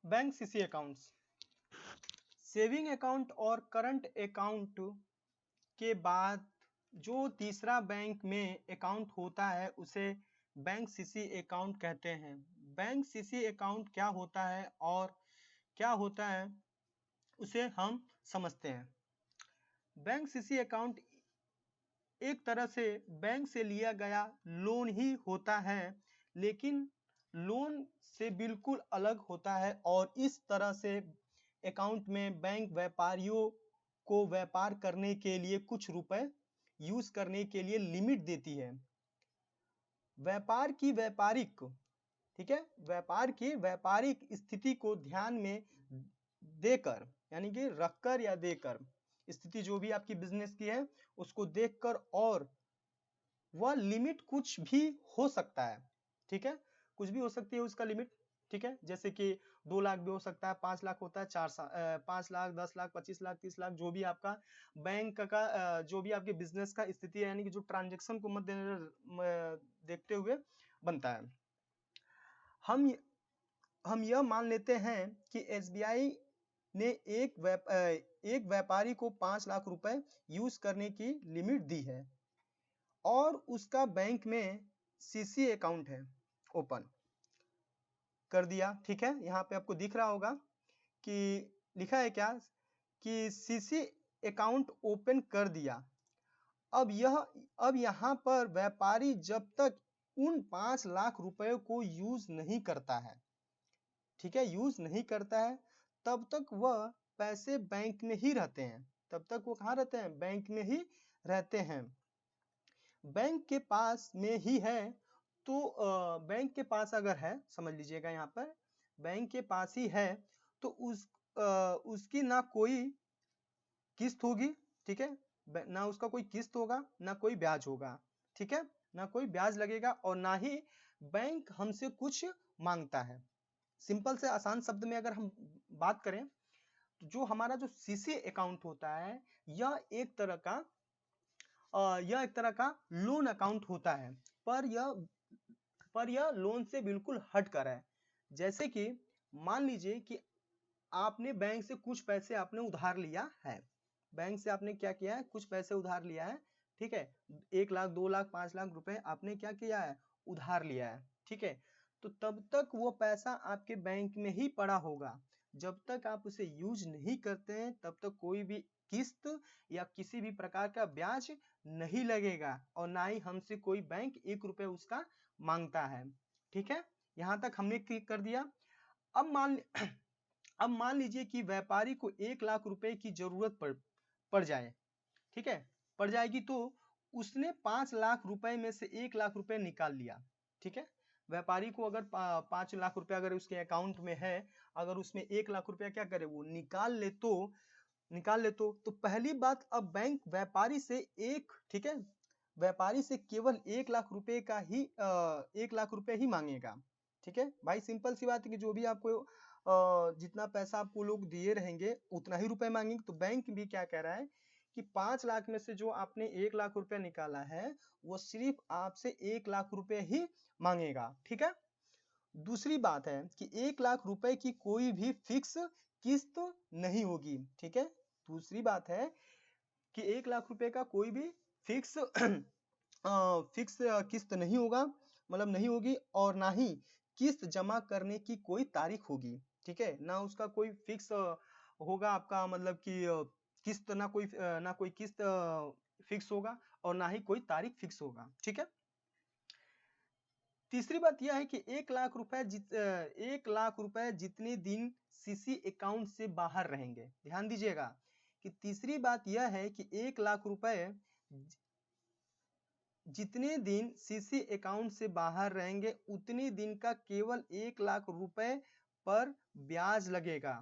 Bank CC accounts, saving account और current account के बाद जो तीसरा बैंक में अकाउंट होता है उसे बैंक सीसी अकाउंट कहते हैं। बैंक सीसी अकाउंट क्या होता है और क्या होता है उसे हम समझते हैं। बैंक सीसी अकाउंट एक तरह से बैंक से लिया गया लोन ही होता है, लेकिन लोन से बिल्कुल अलग होता है और इस तरह से अकाउंट में बैंक व्यापारियों को व्यापार करने के लिए कुछ रुपए यूज करने के लिए लिमिट देती है। व्यापार की व्यापारिक, ठीक है, व्यापार की व्यापारिक स्थिति को ध्यान में देकर, यानी कि रखकर या देकर, स्थिति जो भी आपकी बिजनेस की है उसको देखकर, और वह लिमिट कुछ भी हो सकता है, ठीक है, कुछ भी हो सकती है उसका लिमिट, ठीक है, जैसे कि 2 लाख भी हो सकता है, 5 लाख होता है, 5 लाख, 10 लाख, 25 लाख, 30 लाख, जो भी आपका बैंक का जो भी आपके बिजनेस का स्थिति है, यानी कि जो ट्रांजेक्शन को मद्देनजर देखते हुए बनता है। हम यह मान लेते हैं कि एसबीआई ने एक व्यापारी को 5 लाख रुपए यूज करने की लिमिट दी है और उसका बैंक में सीसी अकाउंट है, ओपन कर दिया, ठीक है। यहाँ पे आपको दिख रहा होगा कि लिखा है क्या कि सीसी अकाउंट ओपन कर दिया। अब यहाँ पर व्यापारी जब तक उन 5 लाख रुपए को यूज नहीं करता है, ठीक है, यूज नहीं करता है, तब तक वह पैसे बैंक में ही रहते हैं, तब तक वो कहाँ रहते हैं, बैंक में ही रहते हैं। बैंक के पास में ही है तो बैंक के पास अगर है, समझ लीजिएगा यहाँ पर बैंक के पास ही है तो उसकी ना कोई किस्त होगी, ठीक है, ना उसका कोई किस्त होगा, ना कोई ब्याज होगा, ठीक है, ना कोई ब्याज लगेगा और ना ही बैंक हमसे कुछ मांगता है। सिंपल से आसान शब्द में अगर हम बात करें तो जो हमारा जो सीसी अकाउंट होता है यह एक तरह का लोन अकाउंट होता है, पर यह लोन से बिल्कुल हटकर है। जैसे कि मान लीजिए कि आपने बैंक से कुछ पैसे आपने उधार लिया है, बैंक से आपने क्या किया है, कुछ पैसे उधार लिया है, ठीक है, 1 लाख, 2 लाख, 5 लाख रुपए आपने क्या किया है, उधार लिया है, ठीक है, तो तब तक वो पैसा आपके बैंक में ही पड़ा होगा। जब तक आप उसे यूज नहीं करते हैं तब तक कोई भी किस्त या किसी भी प्रकार का ब्याज नहीं लगेगा और ना ही हमसे कोई बैंक 1 रुपए उसका मांगता है, ठीक है, यहां तक हमने क्लिक कर दिया। अब मान लीजिए कि व्यापारी को 1 लाख रुपए की जरूरत पड़ जाए, ठीक है, पड़ जाएगी, तो उसने 5 लाख रुपए में से 1 लाख रुपए निकाल लिया, ठीक है, व्यापारी को अगर 5 लाख रुपए अगर उसके अकाउंट में है, अगर उसमें 1 लाख रुपया क्या करे, वो निकाल ले तो पहली बात, अब बैंक व्यापारी से ठीक है, व्यापारी से केवल 1 लाख रुपए का ही 1 लाख रुपए ही मांगेगा, ठीक है भाई, सिंपल सी बात है कि जो भी आपको जितना पैसा आपको लोग दिए रहेंगे उतना ही रुपए मांगेंगे। तो बैंक भी क्या कह रहा है कि 5 लाख में से जो आपने 1 लाख रुपया निकाला है वो सिर्फ आपसे 1 लाख रुपए ही मांगेगा, ठीक है। दूसरी बात है कि 1 लाख रुपए की कोई भी फिक्स किस्त नहीं होगी, ठीक है, दूसरी बात है कि 1 लाख रुपए का कोई भी फिक्स किस्त नहीं होगा, मतलब नहीं होगी, और ना ही किस्त जमा करने की कोई तारीख होगी, ठीक है, ना उसका कोई फिक्स होगा आपका, मतलब कि किस्त ना कोई किस्त फिक्स होगा और ना ही कोई तारीख फिक्स होगा, ठीक है। तीसरी बात यह है कि 1 लाख रुपए जितने दिन सीसी अकाउंट से बाहर रहेंगे, ध्यान दीजिएगा कि तीसरी बात यह है कि 1 लाख रुपए जितने दिन सीसी अकाउंट से बाहर रहेंगे उतने दिन का केवल 1 लाख रुपए पर ब्याज लगेगा,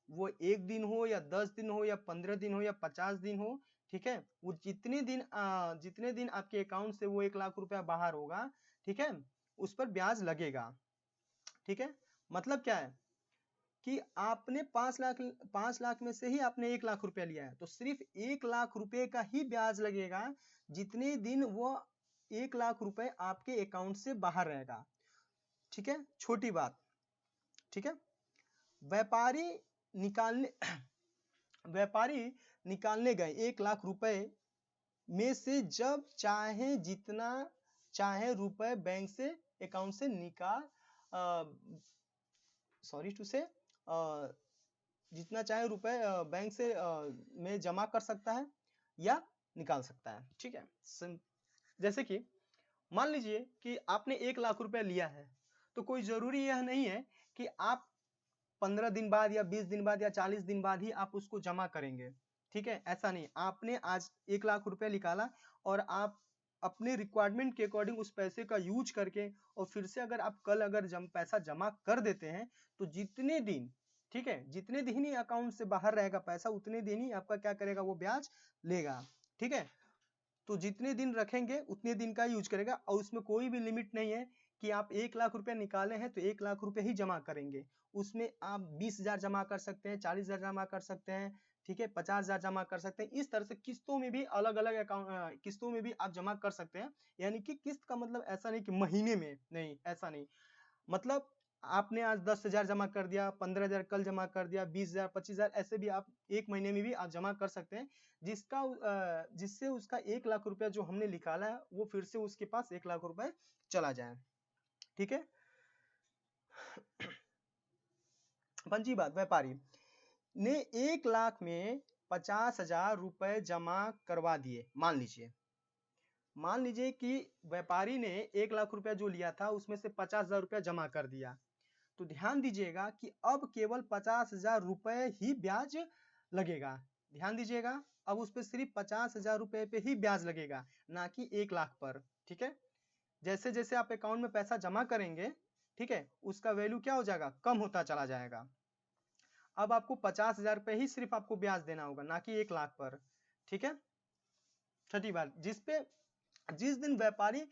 वो 1 दिन हो या 10 दिन हो या 15 दिन हो या 50 दिन हो, ठीक है, वो जितने दिन आपके अकाउंट से वो 1 लाख रुपया बाहर होगा, ठीक है, उस पर ब्याज लगेगा, ठीक है। मतलब क्या है कि आपने 5 लाख में से ही आपने 1 लाख रुपया लिया है तो सिर्फ 1 लाख रुपए का ही ब्याज लगेगा जितने दिन वो 1 लाख रुपए आपके अकाउंट से बाहर रहेगा, ठीक है, छोटी बात, ठीक है। व्यापारी निकालने व्यापारी निकालने गए 1 लाख रुपए में से जब चाहे जितना चाहे रुपए बैंक से अकाउंट से निकाल सॉरी टू से जितना चाहे रुपए बैंक से में जमा कर सकता है या निकाल सकता है। ठीक है, जैसे कि मान लीजिए कि आपने 1 लाख रुपए लिया है, तो कोई जरूरी यह नहीं है कि आप 15 दिन बाद या 20 दिन बाद या 40 दिन बाद ही आप उसको जमा करेंगे। ठीक है, ऐसा नहीं। आपने आज 1 लाख रुपए निकाला और आप अपने रिक्वायरमेंट के अकॉर्डिंग उस पैसे का यूज करके और फिर से अगर आप कल अगर पैसा जमा कर देते हैं तो जितने दिन, ठीक है, जितने दिन ही अकाउंट से बाहर रहेगा पैसा उतने दिन ही आपका क्या करेगा, वो ब्याज लेगा। ठीक है, तो जितने दिन रखेंगे उतने दिन का यूज करेगा और उसमें कोई भी लिमिट नहीं है कि आप 1 लाख रुपए निकाले हैं तो 1 लाख रुपए ही जमा करेंगे। उसमें आप 20,000 जमा कर सकते हैं, 40,000 जमा कर सकते हैं, ठीक है, 50,000 जमा कर सकते हैं। इस तरह से किस्तों में भी अलग अलग अकाउंट किस्तों में भी आप जमा कर सकते हैं। यानी कि किस्त का मतलब ऐसा नहीं कि महीने में, नहीं, ऐसा नहीं। मतलब आपने आज 10,000 जमा कर दिया, 15,000 कल जमा कर दिया, 20,000, 25,000, ऐसे भी आप एक महीने में भी आप जमा कर सकते हैं, जिससे उसका 1 लाख रुपया जो हमने निकाला है वो फिर से उसके पास 1 लाख रुपए चला जाए। ठीक है, पंजी बात, व्यापारी ने 1 लाख में 50,000 रुपए जमा करवा दिए। मान लीजिए कि व्यापारी ने 1 लाख रुपया जो लिया था उसमें से 50,000 रुपया जमा कर दिया। तो ध्यान दीजिएगा कि अब केवल 50,000 रुपए ही ब्याज लगेगा। ध्यान दीजिएगा, अब उस पर सिर्फ 50,000 रुपए पे ही ब्याज लगेगा, ना कि 1 लाख पर। ठीक है, जैसे जैसे आप अकाउंट में पैसा जमा करेंगे, ठीक है, उसका वैल्यू क्या हो जाएगा, कम होता चला जाएगा। अब आपको 50,000 रुपए ही सिर्फ आपको ब्याज देना होगा, ना कि 1 लाख पर। ठीक है, छठी बात, जिस दिन व्यापारी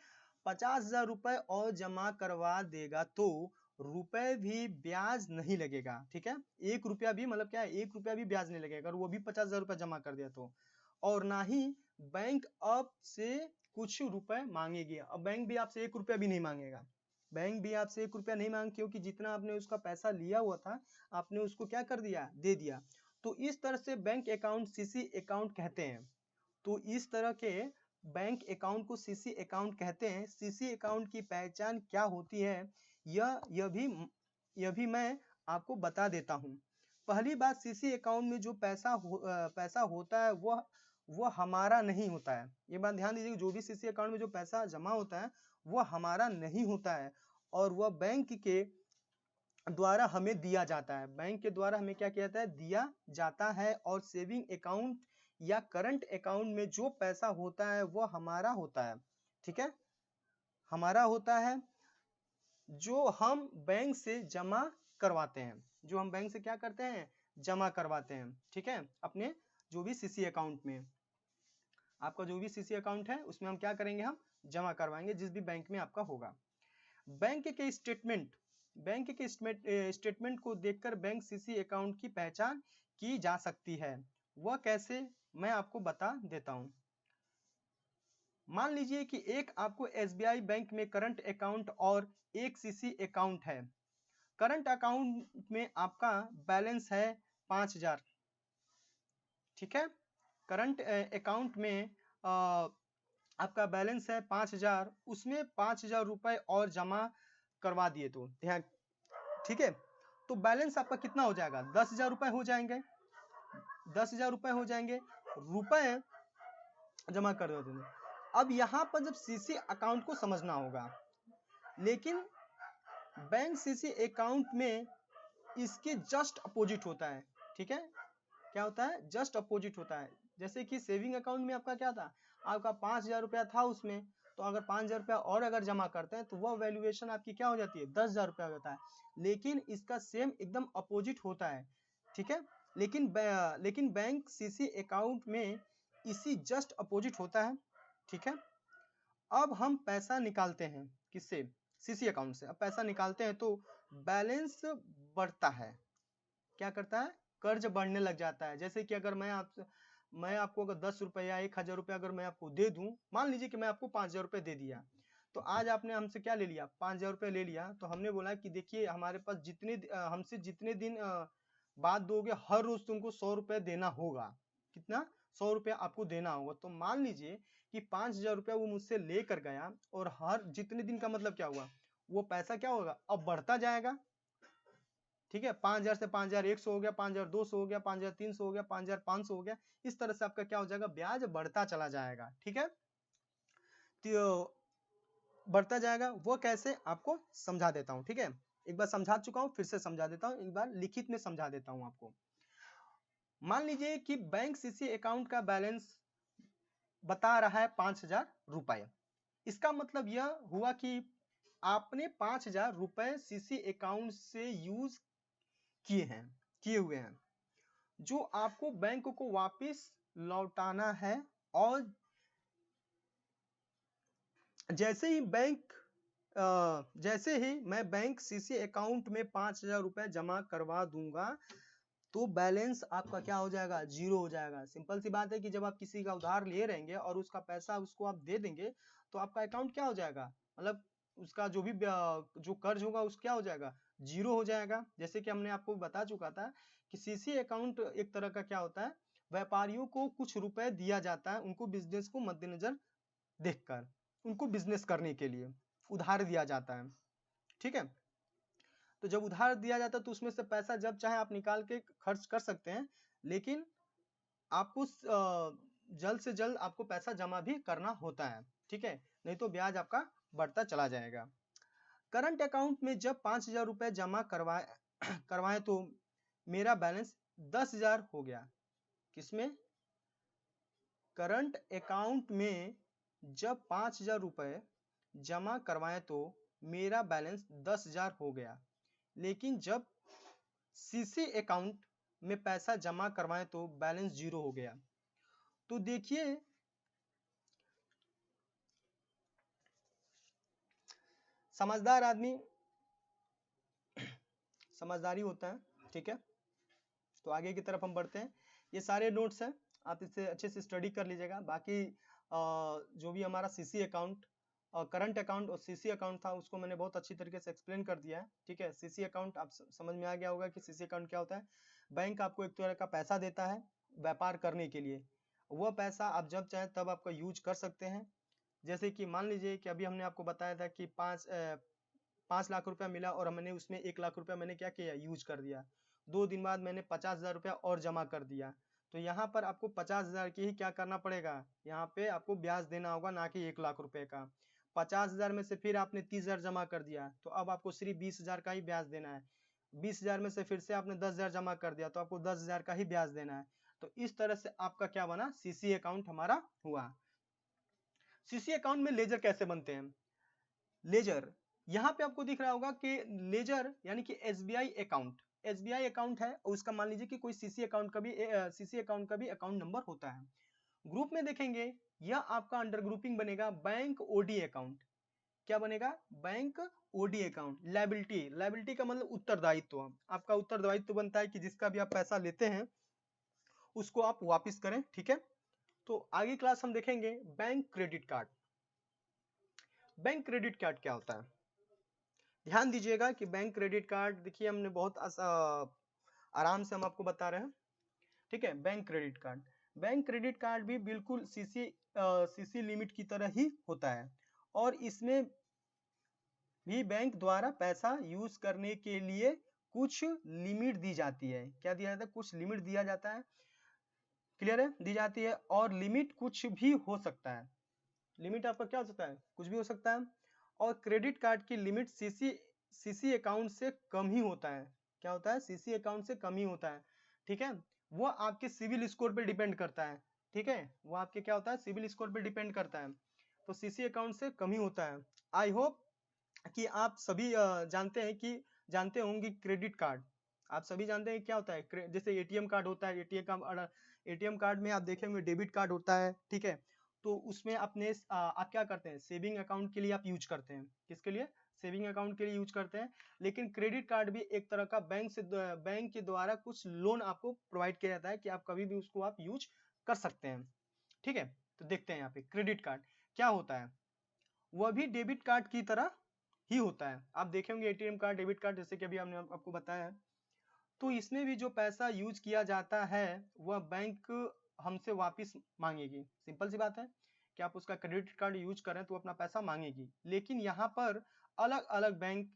50,000 रुपए और जमा करवा देगा तो रुपए भी ब्याज नहीं लगेगा। ठीक है, 1 रुपया भी, मतलब क्या है, 1 रुपया भी ब्याज नहीं लगेगा और वो भी 50,000 रुपए जमा कर दिया तो। और ना ही बैंक अब से कुछ रुपए मांगेगी। अब बैंक भी आपसे 1 रुपया भी नहीं मांगेगा। बैंक भी आपसे 1 रुपया नहीं मांग, क्योंकि जितना आपने उसका पैसा लिया हुआ था आपने उसको क्या कर दिया, दे दिया। तो इस तरह से बैंक अकाउंट सीसी अकाउंट कहते हैं। तो इस तरह के बैंक अकाउंट को सीसी अकाउंट कहते हैं। सीसी अकाउंट की पहचान क्या होती है यह भी मैं आपको बता देता हूं। पहली बात, सीसी अकाउंट में जो पैसा होता है वह हमारा नहीं होता है। ये बात ध्यान दीजिए, जो भी सीसी अकाउंट में जो पैसा जमा होता है वह हमारा नहीं होता है और वह बैंक के द्वारा हमें दिया जाता है। बैंक के द्वारा हमें क्या किया जाता है, दिया जाता है। और सेविंग अकाउंट या करंट अकाउंट में जो पैसा होता है वो हमारा होता है। ठीक है, हमारा होता है, जो हम बैंक से जमा करवाते हैं, जो हम बैंक से क्या करते हैं, जमा करवाते हैं। ठीक है, अपने जो भी सीसी अकाउंट में, आपका जो भी सीसी अकाउंट है उसमें हम क्या करेंगे, हम जमा करवाएंगे, जिस भी बैंक में आपका होगा। बैंक के स्टेटमेंट को देखकर बैंक सीसी अकाउंट की पहचान की जा सकती है। वह कैसे, मैं आपको बता देता हूं। मान लीजिए कि एक आपको एसबीआई बैंक में करंट अकाउंट और एक सीसी अकाउंट है। करंट अकाउंट में आपका बैलेंस है 5,000। ठीक है, करंट अकाउंट में आपका बैलेंस है 5,000, उसमें 5,000 रुपए और जमा करवा दिए तो ध्यान, ठीक है, तो बैलेंस आपका कितना हो जाएगा, 10,000 रुपए हो जाएंगे। 10,000 रुपए हो जाएंगे, रुपए जमा कर दो। अब यहां पर जब सीसी अकाउंट को समझना होगा, लेकिन बैंक सीसी अकाउंट में इसके जस्ट अपोजिट होता है। ठीक है, क्या होता है, जस्ट अपोजिट होता है। जैसे कि सेविंग अकाउंट में आपका क्या था, आपका 5,000 रुपया था उसमें, तो अगर 5,000 रुपया और अगर जमा करते हैं तो वह वैल्यूएशन आपकी क्या हो जाती है, 10,000 रुपया हो जाता है। लेकिन इसका सेम एकदम अपोजिट होता है। ठीक है, लेकिन बैंक सीसी अकाउंट में इसी जस्ट अपोजिट होता है। ठीक है, अब हम पैसा निकालते हैं किससे, सीसी अकाउंट से। अब पैसा निकालते हैं तो बैलेंस बढ़ता है। क्या करता है, कर्ज बढ़ने लग जाता है। जैसे कि अगर मैं आपको अगर 10 रुपया 1,000 रुपया अगर मैं आपको दे दूं, मान लीजिए कि मैं आपको 5,000 रुपये दे दिया, तो आज आपने हमसे क्या ले लिया, 5,000 रुपये ले लिया, तो हमने बोला कि देखिए हमारे पास हमसे जितने दिन बाद दोगे, हर रोज तुमको 100 रुपये देना होगा। कितना? 100 रुपया आपको देना होगा। तो मान लीजिए कि 5,000 रुपया वो मुझसे लेकर गया, और हर जितने दिन का मतलब क्या हुआ, वो पैसा क्या होगा, अब बढ़ता जाएगा। ठीक है, 5,000 से 5,100 हो गया, 5,200 हो गया, 5,300 हो गया, 5,500 हो गया। इस तरह से आपका क्या हो जाएगा, ब्याज बढ़ता चला जाएगा। ठीक है, तो बढ़ता जाएगा। वो कैसे, आपको समझा देता हूं। ठीक है, एक बार समझा चुका हूं, फिर से समझा देता हूं, एक बार लिखित में समझा देता हूं आपको। मान लीजिए कि बैंक सीसी अकाउंट का बैलेंस बता रहा है 5,000 रुपए। इसका मतलब यह हुआ कि आपने 5,000 रुपए सीसी अकाउंट से यूज किए हुए हैं, जो आपको बैंक को वापस लौटाना है। और जैसे ही मैं बैंक सीसी अकाउंट में 5,000 रुपए जमा करवा दूंगा, तो बैलेंस आपका क्या हो जाएगा, जीरो हो जाएगा। सिंपल सी बात है कि जब आप किसी का उधार ले रहेंगे और उसका पैसा उसको आप दे देंगे, तो आपका अकाउंट क्या हो जाएगा, मतलब उसका जो भी जो कर्ज होगा उस क्या हो जाएगा, जीरो हो जाएगा। जैसे कि हमने आपको बता चुका था कि सीसी अकाउंट एक तरह का क्या होता है, व्यापारियों को कुछ रुपए दिया जाता है, उनको बिजनेस को मद्देनजर देखकर, उनको बिजनेस करने के लिए उधार दिया जाता है। ठीक है, तो जब उधार दिया जाता है तो उसमें से पैसा जब चाहे आप निकाल के खर्च कर सकते हैं, लेकिन आपको जल्द से जल्द आपको पैसा जमा भी करना होता है। ठीक है, नहीं तो ब्याज आपका बढ़ता चला जाएगा। करंट अकाउंट में जब 5,000 रुपए जमा करवाए तो मेरा बैलेंस 10,000 हो गया। किसमें? करंट अकाउंट में जब 5,000 रुपए जमा करवाए तो मेरा बैलेंस 10,000 हो गया, लेकिन जब सीसी अकाउंट में पैसा जमा करवाए तो बैलेंस जीरो हो गया। तो देखिए, समझदार आदमी समझदारी होता है। ठीक है, तो आगे की तरफ हम बढ़ते हैं। ये सारे नोट्स हैं, आप इसे अच्छे से स्टडी कर लीजिएगा। बाकी जो भी हमारा सीसी अकाउंट, करंट अकाउंट और सीसी अकाउंट था, उसको मैंने बहुत अच्छी तरीके से एक्सप्लेन कर दिया है। ठीक है, सीसी अकाउंट आप समझ में आ गया होगा कि सीसी अकाउंट क्या होता है। बैंक आपको एक तरह का पैसा देता है व्यापार करने के लिए, वह पैसा आप जब चाहे तब आपका यूज कर सकते हैं। जैसे कि मान लीजिए कि अभी हमने आपको बताया था कि 5 लाख रुपया मिला और मैंने उसमें 1 लाख रुपया मैंने क्या किया, यूज कर दिया। 2 दिन बाद मैंने 50,000 रुपया और जमा कर दिया, तो यहाँ पर आपको 50,000 की ही क्या करना पड़ेगा, यहाँ पे आपको ब्याज देना होगा, ना कि 1 लाख रुपए का। 50,000 में से फिर आपने 30,000 जमा कर दिया, तो अब आपको सिर्फ 20,000 का ही ब्याज देना है। 20,000 में से फिर से आपने 10,000 जमा कर दिया, तो आपको 10,000 का ही ब्याज देना है। तो इस तरह से आपका क्या बना, सीसी अकाउंट हमारा हुआ। सीसी अकाउंट में लेजर कैसे बनते हैं? लेजर, यहाँ पे आपको दिख रहा होगा कि लेजर यानी कि एसबीआई अकाउंट है, और उसका मान लीजिए कि कोई सीसी अकाउंट का भी अकाउंट नंबर होता है। ग्रुप में देखेंगे, यह आपका अंडर ग्रुपिंग बनेगा बैंक ओडी अकाउंट। क्या बनेगा? Bank OD account. लायबिलिटी का मतलब उत्तरदायित्व। आपका उत्तरदायित्व बनता है कि जिसका भी आप पैसा लेते हैं उसको आप वापिस करें। ठीक है, तो आगे क्लास हम देखेंगे bank credit card. Bank credit card क्या होता है, ध्यान दीजिएगा कि बैंक क्रेडिट कार्ड, देखिए हमने बहुत आराम से हम आपको बता रहे हैं। ठीक है, बैंक क्रेडिट कार्ड भी बिल्कुल सीसी लिमिट की तरह ही होता है, और इसमें भी बैंक द्वारा पैसा यूज करने के लिए कुछ लिमिट दी जाती है। क्या दिया जाता है? कुछ लिमिट दिया जाता है। क्लियर है? दी जाती है, और लिमिट कुछ भी हो सकता है। लिमिट आपका क्या हो सकता है? कुछ भी हो सकता है। और क्रेडिट कार्ड की लिमिट सीसी अकाउंट से कम ही होता है। क्या होता है? सीसी अकाउंट से कम ही होता है। ठीक है, वो आपके सिविल स्कोर पे डिपेंड करता है। ठीक है, वो आपके क्या होता है? सिविल स्कोर पे डिपेंड करता है। तो सीसी अकाउंट से कम ही होता है। आई होप कि आप सभी जानते होंगे क्रेडिट कार्ड। आप सभी जानते हैं क्या होता है। जैसे एटीएम कार्ड होता है, एटीएम कार्ड में आप देखेंगे डेबिट कार्ड होता है। ठीक है, तो उसमें आप क्या करते हैं, सेविंग अकाउंट के लिए आप यूज करते हैं। किसके लिए? सेविंग अकाउंट के लिए यूज करते हैं। लेकिन क्रेडिट कार्ड भी एक तरह का बैंक के द्वारा कुछ लोन आपको प्रोवाइड किया जाता है कि आप कभी भी उसको आप यूज कर सकते हैं। ठीक है, तो देखते हैं यहाँ पे क्रेडिट कार्ड क्या होता है। वह भी डेबिट कार्ड की तरह ही होता है। आप देखेंगे एटीएम कार्ड, डेबिट कार्ड, जैसे कि अभी हमने आपको बताया है, तो इसमें भी जो पैसा यूज किया जाता है वह बैंक हमसे वापस मांगेगी। सिंपल सी बात है कि आप उसका क्रेडिट कार्ड यूज करें तो अपना पैसा मांगेगी। लेकिन यहाँ पर अलग अलग बैंक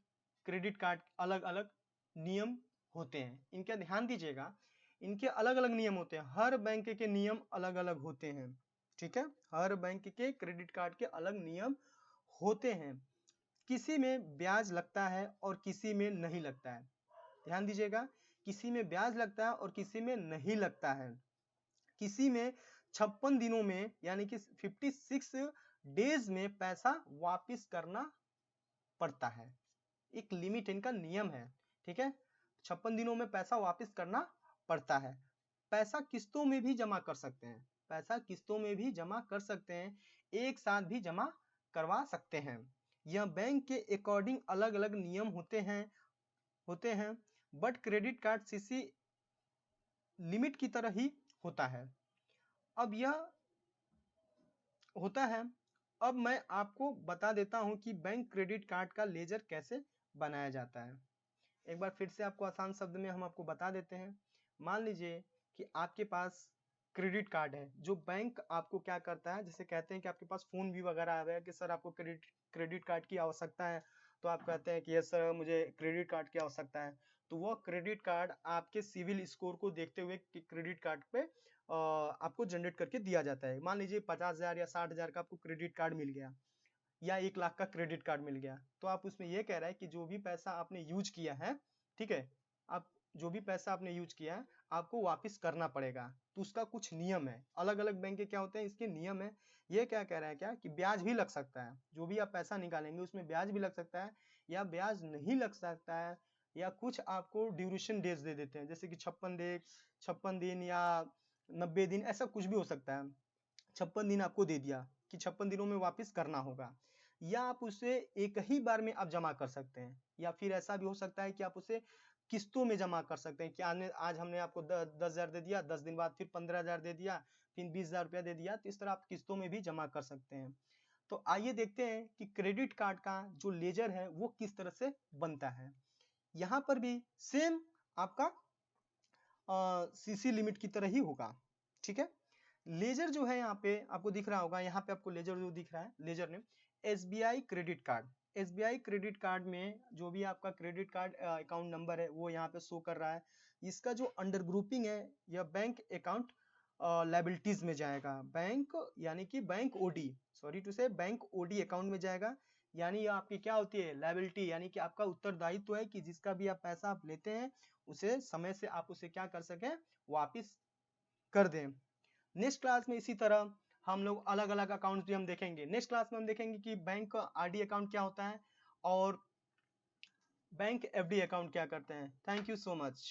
क्रेडिट कार्ड अलग अलग नियम होते हैं, इनका ध्यान दीजिएगा, इनके अलग अलग नियम होते हैं, हर बैंक के नियम अलग अलग होते हैं। ठीक है, हर बैंक के क्रेडिट कार्ड के अलग नियम होते हैं। किसी में ब्याज लगता है और किसी में नहीं लगता है। ध्यान दीजिएगा, किसी में ब्याज लगता है और किसी में नहीं लगता है। किसी में 56 दिनों में यानी कि 56 डेज में पैसा वापस करना पड़ता है। एक लिमिट, इनका नियम है। ठीक है, 56 दिनों में पैसा वापस करना पड़ता है। पैसा किस्तों में भी जमा कर सकते हैं, पैसा किस्तों में भी जमा कर सकते हैं, एक साथ भी जमा करवा सकते हैं। यह बैंक के अकॉर्डिंग अलग अलग नियम होते हैं but credit card CC limit की तरह ही होता है। अब यह होता है, अब मैं आपको बता देता हूं कि बैंक क्रेडिट कार्ड का लेजर कैसे बनाया जाता है। एक बार फिर से आपको आसान शब्द में हम आपको बता देते हैं। मान लीजिए कि आपके पास क्रेडिट कार्ड है, जो बैंक आपको क्या करता है, जैसे कहते हैं कि आपके पास फोन भी वगैरह आ गया कि सर आपको क्रेडिट कार्ड की आवश्यकता है, तो आप कहते हैं कि यस सर मुझे क्रेडिट कार्ड की आवश्यकता है। तो वह क्रेडिट कार्ड आपके सिविल स्कोर को देखते हुए क्रेडिट कार्ड पे आपको जनरेट करके दिया जाता है। मान लीजिए 50,000 या 60,000 का आपको क्रेडिट कार्ड मिल गया या 1 लाख का क्रेडिट कार्ड मिल गया, तो आप उसमें ये कह रहा है कि जो भी पैसा आपने यूज किया है, ठीक है, आप जो भी पैसा आपने यूज किया है आपको वापस करना पड़ेगा। तो उसका कुछ नियम है, अलग अलग बैंक के क्या होते हैं, इसके नियम है। ये क्या कह रहा है क्या कि ब्याज भी लग सकता है, जो भी आप पैसा निकालेंगे उसमें ब्याज भी लग सकता है या ब्याज नहीं लग सकता है, या कुछ आपको ड्यूरेशन डेज दे देते हैं, जैसे कि 56 दिन या 90 दिन, ऐसा कुछ भी हो सकता है। 56 दिन आपको दे दिया कि 56 दिनों में वापस करना होगा, या आप उसे एक ही बार में आप जमा कर सकते हैं, या फिर ऐसा भी हो सकता है कि आप उसे किस्तों में जमा कर सकते हैं कि आज हमने आपको 10,000 दे दिया, 10 दिन बाद फिर 15,000 दे दिया, फिर 20,000 रुपया दे दिया, तो इस तरह आप किस्तों में भी जमा कर सकते हैं। तो आइए देखते हैं कि क्रेडिट कार्ड का जो लेजर है वो किस तरह से बनता है। यहाँ पर भी सेम आपका सीसी लिमिट की तरह ही होगा। ठीक है, लेजर जो है यहाँ पे आपको दिख रहा होगा, यहाँ पे आपको लेजर जो दिख रहा है, लेजर ने SBI credit card, SBI credit card में जो भी आपका क्रेडिट कार्ड अकाउंट नंबर है वो यहाँ पे शो कर रहा है। इसका जो अंडर ग्रुपिंग है यह बैंक अकाउंट लायबिलिटीज में जाएगा, बैंक यानी कि बैंक ओडी, सॉरी टू से बैंक ओडी अकाउंट में जाएगा। यानी ये आपकी क्या होती है, लायबिलिटी, यानी कि आपका उत्तरदायित्व है कि जिसका भी आप पैसा आप लेते हैं उसे समय से आप उसे क्या कर सकें, वापिस कर दें। नेक्स्ट क्लास में इसी तरह हम लोग अलग अलग अकाउंट भी हम देखेंगे। नेक्स्ट क्लास में हम देखेंगे कि बैंक आरडी अकाउंट क्या होता है और बैंक एफडी अकाउंट क्या करते हैं। Thank you so much.